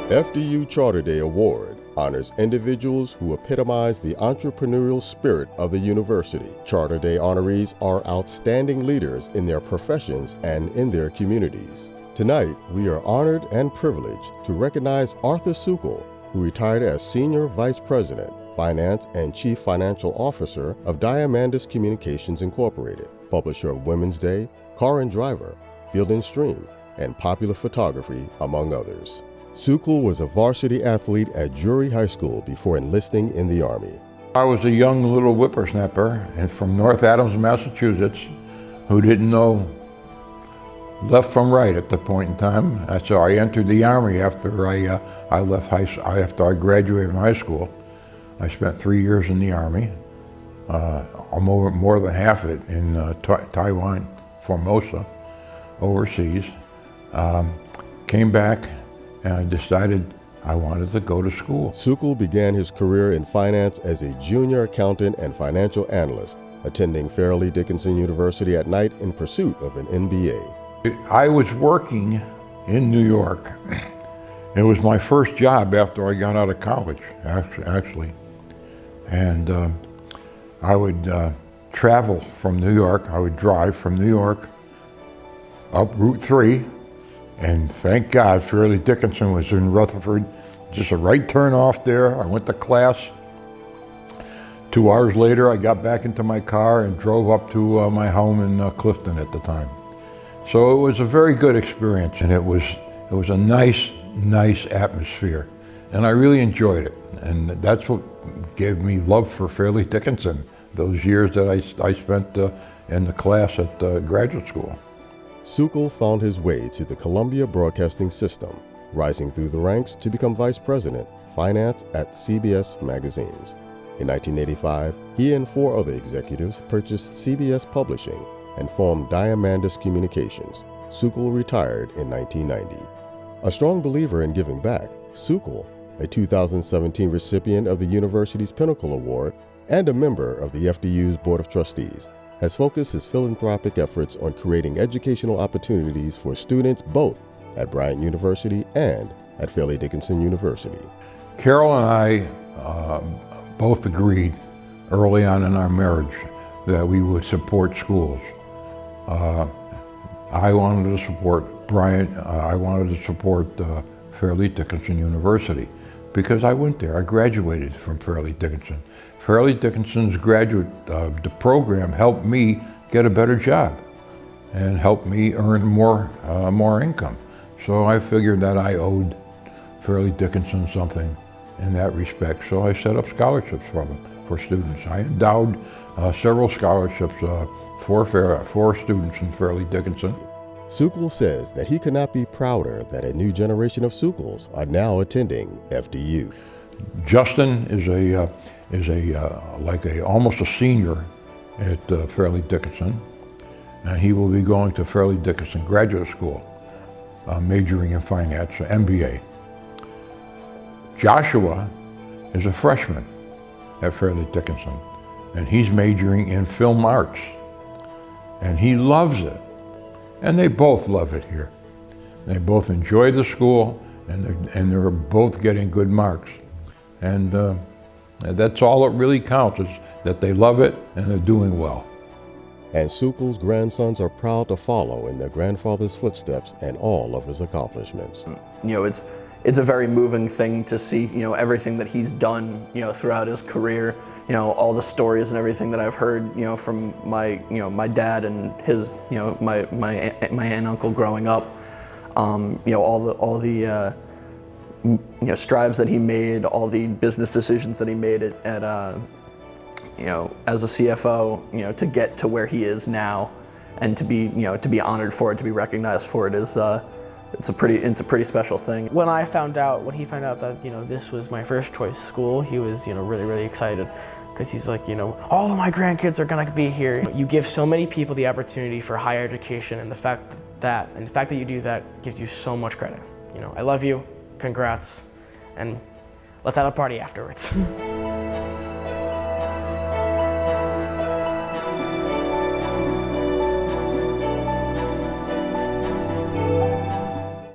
FDU Charter Day Award honors individuals who epitomize the entrepreneurial spirit of the university. Charter Day honorees are outstanding leaders in their professions and in their communities. Tonight, we are honored and privileged to recognize Arthur Sukol, who retired as Senior Vice President, Finance and Chief Financial Officer of Diamandis Communications Incorporated, publisher of Women's Day, Car and Driver, Field and Stream, and Popular Photography, among others. Sukol was a varsity athlete at Drury High School before enlisting in the Army. I was a young little whippersnapper and from North Adams, Massachusetts, who didn't know left from right at the point in time. So I entered the Army after I left after I graduated from high school. I spent 3 years in the Army, more than half of it in Taiwan, Formosa, overseas. Came back and I decided I wanted to go to school. Sukol began his career in finance as a junior accountant and financial analyst, attending Fairleigh Dickinson University at night in pursuit of an MBA. I was working in New York. It was my first job after I got out of college, actually. And I would travel from New York. I would drive from New York up Route 3, and thank God Fairleigh Dickinson was in Rutherford, just a right turn off there. I went to class. 2 hours later, I got back into my car and drove up to my home in Clifton at the time. So it was a very good experience, and it was a nice atmosphere, and I really enjoyed it. And that's what gave me love for Fairleigh Dickinson, those years that I spent in the class at graduate school. Sukol found his way to the Columbia Broadcasting System, rising through the ranks to become Vice President, Finance at CBS Magazines. In 1985, he and 4 other executives purchased CBS Publishing and formed Diamandis Communications. Sukol retired in 1990. A strong believer in giving back, Sukol, a 2017 recipient of the university's Pinnacle Award and a member of the FDU's Board of Trustees, has focused his philanthropic efforts on creating educational opportunities for students both at Bryant University and at Fairleigh Dickinson University. Carol and I both agreed early on in our marriage that we would support schools. I wanted to support Bryant, I wanted to support Fairleigh Dickinson University because I went there. I graduated from Fairleigh Dickinson. Fairleigh Dickinson's graduate program helped me get a better job and helped me earn more income. So I figured that I owed Fairleigh Dickinson something in that respect. So I set up scholarships for students. I endowed several scholarships for students in Fairleigh Dickinson. Sukol says that he could not be prouder that a new generation of Sukols are now attending FDU. Justin is almost a senior at Fairleigh Dickinson, and he will be going to Fairleigh Dickinson Graduate School, majoring in finance, MBA. Joshua is a freshman at Fairleigh Dickinson, and he's majoring in film arts, and he loves it, and they both love it here. They both enjoy the school, and they're both getting good marks, and that's all that really counts, is that they love it and they're doing well. And Sukol's grandsons are proud to follow in their grandfather's footsteps and all of his accomplishments. It's a very moving thing to see, everything that he's done, throughout his career, all the stories and everything that I've heard, from my dad and his, my aunt and uncle growing up, all the strives that he made, all the business decisions that he made at as a CFO, to get to where he is now, and to be honored for it, to be recognized for it is. It's a pretty special thing. When he found out that this was my first choice school, he was really excited, because he's like, all of my grandkids are gonna be here. You give so many people the opportunity for higher education, and the fact that you do that gives you so much credit. I love you, congrats, and let's have a party afterwards.